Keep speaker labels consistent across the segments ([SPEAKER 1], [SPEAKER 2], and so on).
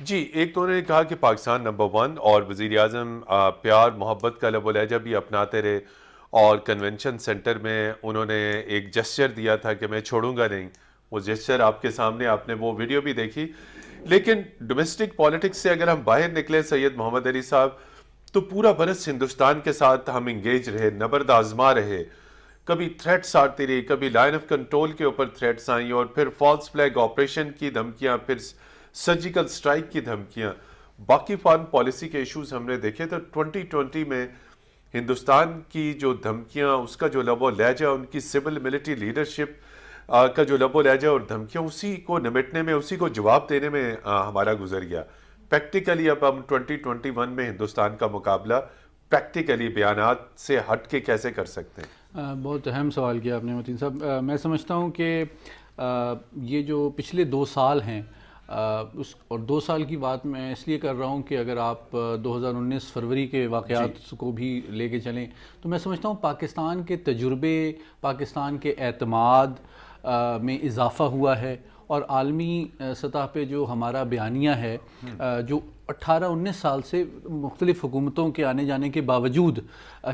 [SPEAKER 1] جی، ایک تو انہوں نے کہا کہ پاکستان نمبر ون، اور وزیر اعظم پیار محبت کا لب و لہجہ بھی اپناتے رہے، اور کنونشن سینٹر میں انہوں نے ایک جسچر دیا تھا کہ میں چھوڑوں گا نہیں. وہ جسچر آپ کے سامنے، آپ نے وہ ویڈیو بھی دیکھی. لیکن ڈومیسٹک پالیٹکس سے اگر ہم باہر نکلے سید محمد علی صاحب، تو پورا برس ہندوستان کے ساتھ ہم انگیج رہے، نبرد آزما رہے. کبھی تھریٹس آتی رہی، کبھی لائن آف کنٹرول کے اوپر تھریٹس آئیں، اور پھر فالس فلیگ آپریشن کی دھمکیاں، پھر سرجیکل سٹرائک کی دھمکیاں. باقی فارن پالیسی کے ایشوز ہم نے دیکھے تو 2020 میں ہندوستان کی جو دھمکیاں، اس کا جو لب و لہجہ، ان کی سول ملٹری لیڈرشپ کا جو لب و لہجہ اور دھمکیاں، اسی کو نمٹنے میں، اسی کو جواب دینے میں ہمارا گزر گیا. پریکٹیکلی اب ہم 2021 میں ہندوستان کا مقابلہ پریکٹیکلی بیانات سے ہٹ کے کیسے کر سکتے ہیں؟
[SPEAKER 2] بہت اہم سوال کیا آپ نے متین صاحب. میں سمجھتا ہوں کہ یہ جو پچھلے 2 سال ہیں، اور 2 سال کی بات میں اس لیے کر رہا ہوں کہ اگر آپ 2019 فروری کے واقعات کو بھی لے کے چلیں تو میں سمجھتا ہوں پاکستان کے تجربے، پاکستان کے اعتماد میں اضافہ ہوا ہے، اور عالمی سطح پہ جو ہمارا بیانیہ ہے، جو 18-19 سال سے مختلف حکومتوں کے آنے جانے کے باوجود،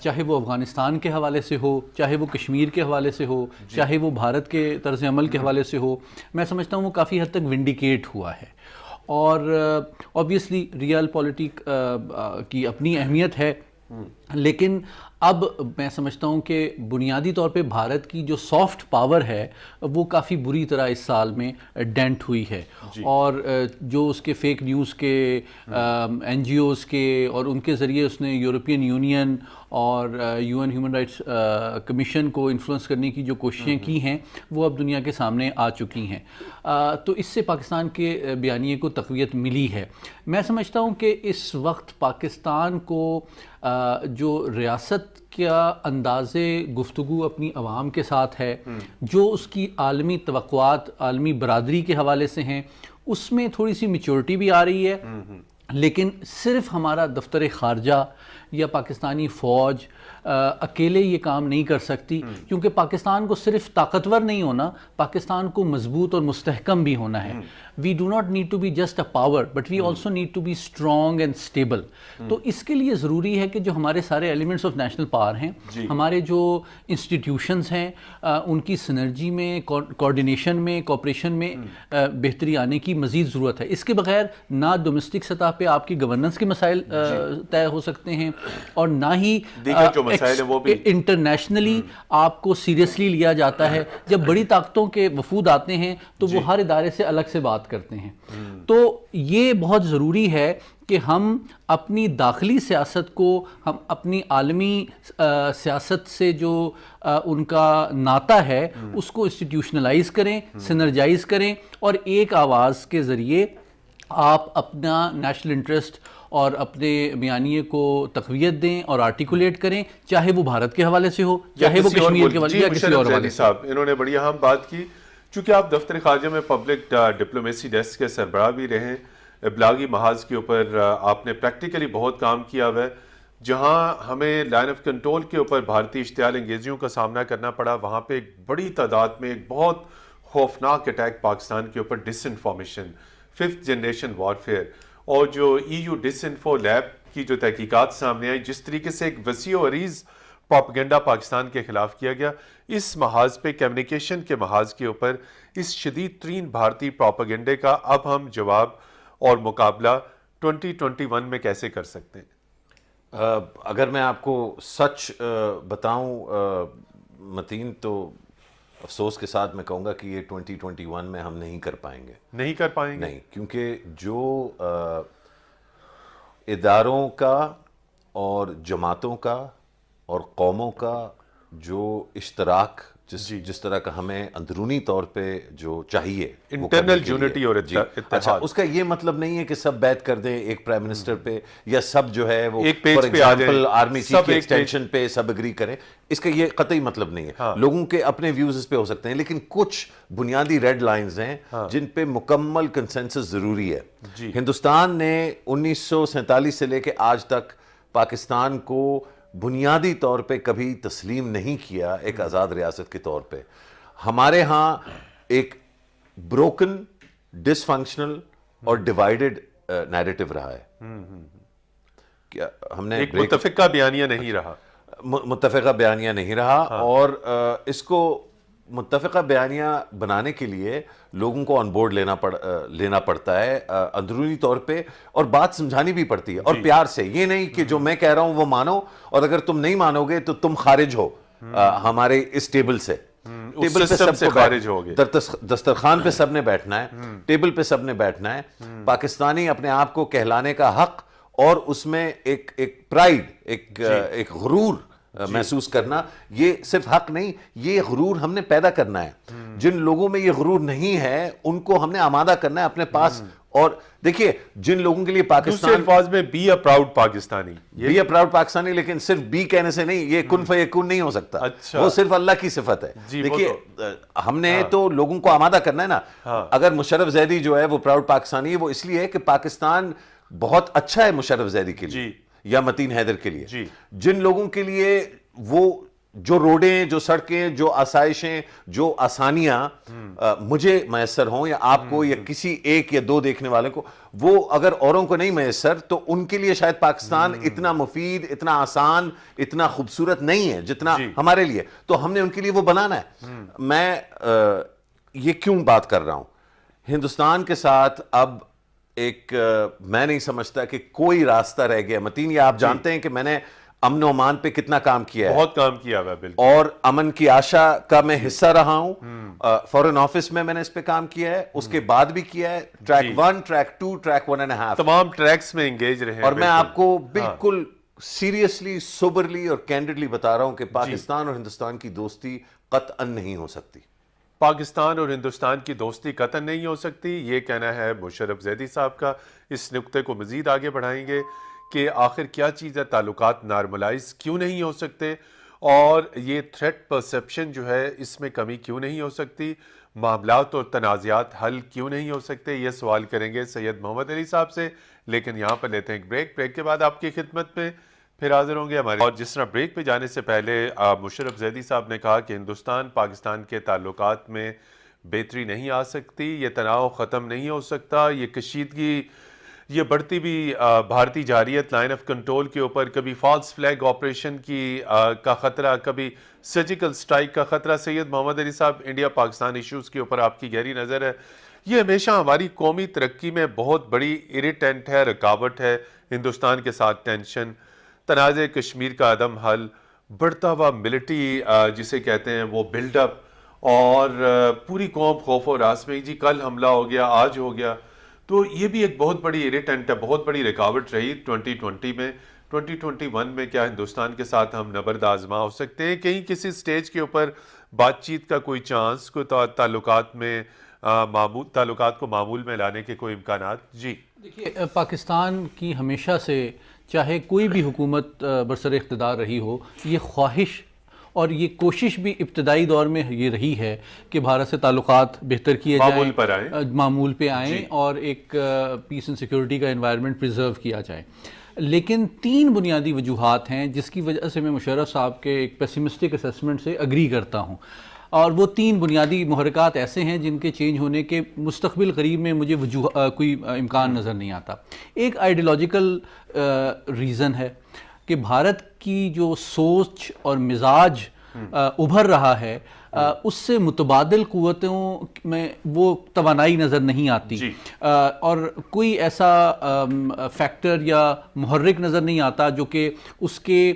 [SPEAKER 2] چاہے وہ افغانستان کے حوالے سے ہو، چاہے وہ کشمیر کے حوالے سے ہو، چاہے وہ بھارت کے طرز عمل کے حوالے سے ہو، میں سمجھتا ہوں وہ کافی حد تک ونڈیکیٹ ہوا ہے. اور آبویسلی ریئل پولیٹک کی اپنی اہمیت ہے، لیکن اب میں سمجھتا ہوں کہ بنیادی طور پہ بھارت کی جو سافٹ پاور ہے وہ کافی بری طرح اس سال میں ڈینٹ ہوئی ہے. اور جو اس کے فیک نیوز کے این جی اوز کے، اور ان کے ذریعے اس نے یورپین یونین اور U N human rights commission کو انفلوئنس کرنے کی جو کوششیں کی ہیں وہ اب دنیا کے سامنے آ چکی ہیں. تو اس سے پاکستان کے بیانیے کو تقویت ملی ہے. میں سمجھتا ہوں کہ اس وقت پاکستان کو جو ریاست کا انداز گفتگو اپنی عوام کے ساتھ ہے، جو اس کی عالمی توقعات عالمی برادری کے حوالے سے ہیں، اس میں تھوڑی سی میچورٹی بھی آ رہی ہے. لیکن صرف ہمارا دفتر خارجہ یا پاکستانی فوج اکیلے یہ کام نہیں کر سکتی، کیونکہ پاکستان کو صرف طاقتور نہیں ہونا، پاکستان کو مضبوط اور مستحکم بھی ہونا ہے. We do not need to be just a power, but we also need to be strong and stable. تو اس کے لیے ضروری ہے کہ جو ہمارے سارے ایلیمنٹس آف نیشنل پاور ہیں، ہمارے جو انسٹیٹیوشنز ہیں، ان کی سنرجی میں، کوآرڈینیشن میں، کوآپریشن میں بہتری آنے کی مزید ضرورت ہے. اس کے بغیر نہ ڈومیسٹک سطح پہ آپ کی گورننس کے مسائل طے ہو سکتے ہیں، اور نہ ہی انٹرنیشنلی آپ کو سیریسلی لیا جاتا ہے. جب بڑی طاقتوں کے وفود آتے ہیں تو وہ ہر ادارے سے الگ سے بات کرتے ہیں. تو یہ بہت ضروری ہے کہ ہم اپنی داخلی سیاست کو، ہم اپنی عالمی سیاست سے جو ان کا ناطہ ہے اس کو انسٹیٹیوشنلائز کریں، سنرجائز کریں، اور ایک آواز کے ذریعے آپ اپنا نیشنل انٹرسٹ اور اپنے بیانیے کو تقویت دیں اور آرٹیکولیٹ کریں، چاہے وہ بھارت کے حوالے سے ہو، چاہے وہ کشمیر کے حوالے سے، یا کسی اور حوالے سے.
[SPEAKER 1] انہوں نے بڑی اہم بات کی. چونکہ آپ دفتر خارجہ میں پبلک ڈپلومیسی ڈیسک کے سربراہ بھی رہے، ابلاغی محاذ کے اوپر آپ نے پریکٹیکلی بہت کام کیا ہوا ہے. جہاں ہمیں لائن آف کنٹرول کے اوپر بھارتی اشتعال انگیزیوں کا سامنا کرنا پڑا، وہاں پہ ایک بڑی تعداد میں ایک بہت خوفناک اٹیک پاکستان کے اوپر، ڈس انفارمیشن، 5th جنریشن وارفیئر، اور جو ای یو ڈس انفو لیب کی جو تحقیقات سامنے آئی، جس طریقے سے ایک وسیع و عریض پروپیگنڈا پاکستان کے خلاف کیا گیا، اس محاذ پہ، کمیونیکیشن کے محاذ کے اوپر، اس شدید ترین بھارتی پروپیگنڈے کا اب ہم جواب اور مقابلہ 2021 میں کیسے کر سکتے ہیں؟
[SPEAKER 3] اگر میں آپ کو سچ بتاؤں متین، تو افسوس کے ساتھ میں کہوں گا کہ یہ 2021 میں ہم نہیں کر پائیں گے.
[SPEAKER 1] نہیں کر پائیں گے؟
[SPEAKER 3] نہیں، کیونکہ جو اداروں کا اور جماعتوں کا اور قوموں کا جو اشتراک، جس طرح کا ہمیں اندرونی طور پہ جو چاہیے،
[SPEAKER 1] انٹرنل یونٹی اور اتحاد.
[SPEAKER 3] اچھا، اس کا یہ مطلب نہیں ہے کہ سب بیعت کر دیں ایک پرائم منسٹر پہ، یا سب جو ہے وہ
[SPEAKER 1] ایک پیج پہ آ جائیں،
[SPEAKER 3] آرمی چیف کی ایکسٹینشن پہ سب اگری کریں. اس کا یہ قطعی مطلب نہیں ہے. لوگوں کے اپنے ویوز اس پہ ہو سکتے ہیں، لیکن کچھ بنیادی ریڈ لائنز ہیں جن پہ مکمل کنسنسس ضروری ہے. ہندوستان نے 1947 سے لے کے آج تک پاکستان کو بنیادی طور پہ کبھی تسلیم نہیں کیا ایک آزاد ریاست کے طور پہ. ہمارے ہاں ایک بروکن، ڈس فنکشنل اور ڈیوائیڈڈ نیریٹو رہا ہے. کیا ہم نے
[SPEAKER 1] ایک متفقہ بیانیہ نہیں رہا,
[SPEAKER 3] متفقہ بیانیہ نہیں رہا, اور اس کو متفقہ بیانیہ بنانے کے لیے لوگوں کو آن بورڈ لینا پڑتا ہے اندرونی طور پہ, اور بات سمجھانی بھی پڑتی ہے, اور پیار سے. یہ نہیں کہ جو میں کہہ رہا ہوں وہ مانو, اور اگر تم نہیں مانو گے تو تم خارج ہو ہمارے اس ٹیبل سے. ٹیبل پہ سب کو
[SPEAKER 1] خارج ہو گئے,
[SPEAKER 3] دسترخوان پہ سب نے بیٹھنا ہے, ٹیبل پہ سب نے بیٹھنا ہے. پاکستانی اپنے آپ کو کہلانے کا حق, اور اس میں ایک پرائیڈ, ایک غرور محسوس کرنا, یہ صرف حق نہیں, یہ غرور ہم نے پیدا کرنا ہے. جن لوگوں میں یہ غرور نہیں ہے ان کو ہم نے آمادہ کرنا ہے اپنے پاس. اور دیکھیے جن لوگوں کے لیے پاکستان,
[SPEAKER 1] الفاظ میں be a proud Pakistani,
[SPEAKER 3] be a proud Pakistani, لیکن صرف بی کہنے سے نہیں, یہ کن فیکون نہیں ہو سکتا. وہ صرف اللہ کی صفت ہے. دیکھیے ہم نے تو لوگوں کو آمادہ کرنا ہے نا. اگر مشرف زیدی جو ہے وہ پراؤڈ پاکستانی ہے, وہ اس لیے ہے کہ پاکستان بہت اچھا ہے مشرف زیدی کے لیے یا متین حیدر کے لیے. جن لوگوں کے لیے وہ جو روڈیں, جو سڑکیں, جو آسائشیں, جو آسانیاں مجھے میسر ہوں یا آپ کو یا کسی ایک یا دو دیکھنے والے کو, وہ اگر اوروں کو نہیں میسر, تو ان کے لیے شاید پاکستان اتنا مفید, اتنا آسان, اتنا خوبصورت نہیں ہے جتنا ہمارے لیے. تو ہم نے ان کے لیے وہ بنانا ہے. میں یہ کیوں بات کر رہا ہوں, ہندوستان کے ساتھ اب ایک میں نہیں سمجھتا کہ کوئی راستہ رہ گیا. متین, یہ آپ جانتے ہیں کہ میں نے امن و امان پہ کتنا کام کیا ہے,
[SPEAKER 1] بہت کام کیا ہے بالکل,
[SPEAKER 3] اور امن کی آشا کا میں حصہ رہا ہوں. فورن آفس میں نے اس پہ کام کیا ہے, اس کے بعد بھی کیا ہے, ٹریک 1, ٹریک 2, ٹریک 1.5,
[SPEAKER 1] تمام ٹریکس میں انگیج رہے.
[SPEAKER 3] اور میں آپ کو بالکل سیریسلی, سوبرلی اور کینڈڈلی بتا رہا ہوں کہ پاکستان اور ہندوستان کی دوستی قطعاً نہیں ہو سکتی.
[SPEAKER 1] پاکستان اور ہندوستان کی دوستی قطعاً نہیں ہو سکتی, یہ کہنا ہے مشرف زیدی صاحب کا. اس نقطے کو مزید آگے بڑھائیں گے کہ آخر کیا چیز ہے, تعلقات نارملائز کیوں نہیں ہو سکتے, اور یہ تھریٹ پرسیپشن جو ہے اس میں کمی کیوں نہیں ہو سکتی, معاملات اور تنازعات حل کیوں نہیں ہو سکتے. یہ سوال کریں گے سید محمد علی صاحب سے, لیکن یہاں پر لیتے ہیں ایک بریک. بریک کے بعد آپ کی خدمت میں پھر حاضر ہوں گے ہمارے. اور جس طرح بریک پہ جانے سے پہلے مشرف زیدی صاحب نے کہا کہ ہندوستان پاکستان کے تعلقات میں بہتری نہیں آ سکتی, یہ تناؤ ختم نہیں ہو سکتا, یہ کشیدگی, یہ بڑھتی بھی بھارتی جارحیت لائن آف کنٹرول کے اوپر, کبھی فالس فلیگ آپریشن کا خطرہ, کبھی سرجیکل سٹرائک کا خطرہ. سید محمد علی صاحب, انڈیا پاکستان ایشوز کے اوپر آپ کی گہری نظر ہے. یہ ہمیشہ ہماری قومی ترقی میں بہت بڑی اریٹینٹ ہے, رکاوٹ ہے. ہندوستان کے ساتھ ٹینشن, تنازع کشمیر کا عدم حل, بڑھتا ہوا ملٹری جسے کہتے ہیں وہ بلڈ اپ, اور پوری قوم خوف و ہراس میں, جی کل حملہ ہو گیا, آج ہو گیا. تو یہ بھی ایک بہت بڑی اریٹینٹ ہے, بہت بڑی رکاوٹ رہی 2020 میں. 2021 میں کیا ہندوستان کے ساتھ ہم نبرد آزما ہو سکتے ہیں؟ کہیں کسی سٹیج کے اوپر بات چیت کا کوئی چانس, کوئی تعلقات کو معمول میں لانے کے کوئی امکانات؟ جی
[SPEAKER 2] دیکھیے, پاکستان کی ہمیشہ سے چاہے کوئی بھی حکومت برسر اقتدار رہی ہو, یہ خواہش اور یہ کوشش بھی ابتدائی دور میں یہ رہی ہے کہ بھارت سے تعلقات بہتر کیے جائیں, معمول پہ آئیں, اور ایک پیس اینڈ سیکورٹی کا انوائرمنٹ پریزرو کیا جائے. لیکن 3 بنیادی وجوہات ہیں جس کی وجہ سے میں مشرف صاحب کے ایک پیسیمسٹک اسیسمنٹ سے اگری کرتا ہوں, اور وہ 3 بنیادی محرکات ایسے ہیں جن کے چینج ہونے کے مستقبل قریب میں مجھے کوئی امکان نظر نہیں آتا. ایک آئیڈیالوجیکل ریزن ہے کہ بھارت کی جو سوچ اور مزاج ابھر رہا ہے, اس سے متبادل قوتوں میں وہ توانائی نظر نہیں آتی, اور کوئی ایسا فیکٹر یا محرک نظر نہیں آتا جو کہ اس کے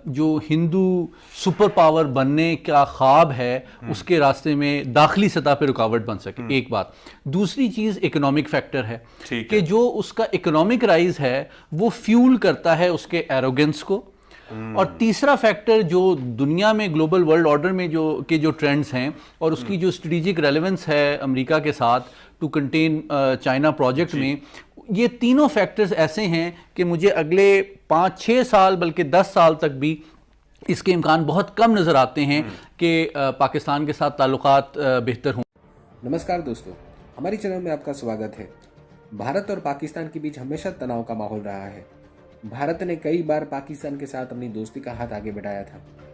[SPEAKER 2] جو ہندو سپر پاور بننے کا خواب ہے اس کے راستے میں داخلی سطح پہ رکاوٹ بن سکے. ایک بات. دوسری چیز اکنامک فیکٹر ہے کہ جو اس کا اکنامک رائز ہے وہ فیول کرتا ہے اس کے ایروگنس کو. اور تیسرا فیکٹر جو دنیا میں گلوبل ورلڈ آرڈر میں جو ٹرینڈز ہیں اور اس کی جو اسٹریٹجک ریلیونس ہے امریکہ کے ساتھ ٹو کنٹین چائنا پروجیکٹ میں, یہ تینوں فیکٹرز ایسے ہیں کہ مجھے اگلے 5-6 سال بلکہ 10 سال تک بھی اس کے امکان بہت کم نظر آتے ہیں کہ پاکستان کے ساتھ تعلقات بہتر ہوں.
[SPEAKER 4] نمسکار دوستو, ہماری چینل میں آپ کا سواگت ہے. بھارت اور پاکستان کے بیچ ہمیشہ تناؤ کا ماحول رہا ہے. بھارت نے کئی بار پاکستان کے ساتھ اپنی دوستی کا ہاتھ آگے بڑھایا تھا,